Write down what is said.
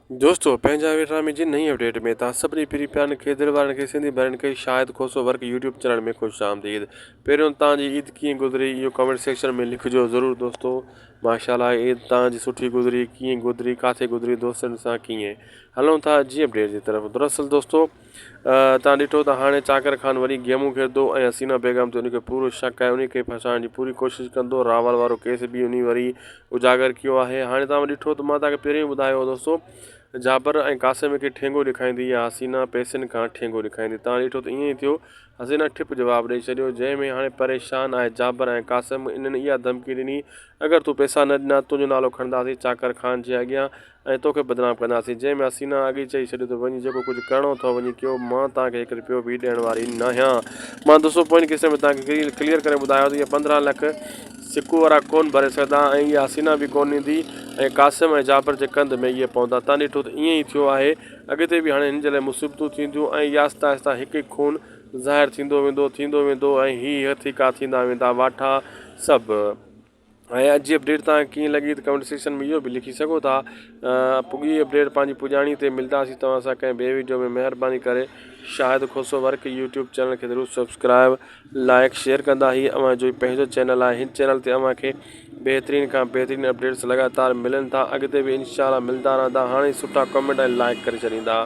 दोस्तों पंहिंजा वेठा में जी नई अपडेट में तव्हां सभिनी पहिरीं प्यारनि खे दिलि वारनि खे सिंधी भेणनि खे शाहिद खोसो वर्क यूट्यूब चैनल में ख़ुशि आमदीद। पहिरियों तव्हांजी ईद कीअं गुज़री इहो कमेंट सेक्शन में लिखिजो ज़रूरु दोस्तों। माशाल्लाह ईद तव्हांजी सुठी गुज़री, कीअं गुज़री, किथे गुज़री, दोस्तनि सां कीअं। हलूं था जी अपडेट जी तरफ़। दरअसल दोस्तों तव्हां ॾिठो त हाणे चाकर ख़ान वरी गेमूं खेॾंदो ऐं हसीना बेगम ते उनखे पूरो शक आहे, उनखे फसाइण जी पूरी कोशिशि कंदो। रावल वारो केस बि उन वरी उजागर कियो आहे। हाणे तव्हां ॾिठो त मां तव्हांखे पहिरियों ई ॿुधायो हो दोस्तों, जाबर ऐं कासिम खे ठेंगो ॾेखारींदी या हसीना पैसनि खां ठेंगो ॾेखारींदी। तव्हां ॾिठो त ईअं ई थियो। हसीना ठिप जवाबु ॾेई छॾियो, जंहिंमें हाणे परेशान आहे जाबर ऐं कासिम। इन्हनि इहा धमकी ॾिनी, अगरि तूं पैसा न ॾिना तुंहिंजो नालो खणंदासीं चाकर ख़ान जे अॻियां ऐं तोखे बदनाम कंदासीं। जंहिंमें हसीना अॻे चई छॾियो त वञी जेको कुझु करिणो अथव वञी कयो, मां तव्हांखे 1 रुपयो बि ॾियण वारी न आहियां। मां दोस्तों पोइ किस्से में तव्हांखे क्लियर करे ॿुधायो त इहे 15 लख सिकू वारा कोन भरे सघंदा ऐं इहा हसीना बि कोन ॾींदी ऐं कासिम ऐं जाबर जे कंध में इहे पवंदा। तव्हां ॾिठो त ईअं ई थियो आहे। अॻिते बि हाणे हिन जे लाइ मुसीबतूं थींदियूं ऐं इहा आहिस्ता आहिस्ता हिकु हिकु खून ज़ाहिर थींदो वेंदो ऐं हीअ हथीका थींदा वेंदा वाठा सभु। ऐं अॼु जी अपडेट तव्हांखे कीअं लॻी त कमेंट सेक्शन में इहो बि लिखी सघो था। पुगी अपडेट पंहिंजी पुॼाणी ते मिलंदासीं तव्हां सां कंहिं ॿिए वीडियो में। महिरबानी करे शाहिद खोसो वर्क यूट्यूब चैनल खे ज़रूरु सब्सक्राइब लाइक शेयर कंदा। ही अव्हां जो पंहिंजो चैनल आहे, हिन चैनल ते अव्हां खे बहितरीन खां बहितरीन अपडेट्स लगातार मिलनि था। अॻिते बि इंशाल्लाह मिलंदा रहंदा। हाणे सुठा कमेंट ऐं लाइक करे छॾींदा।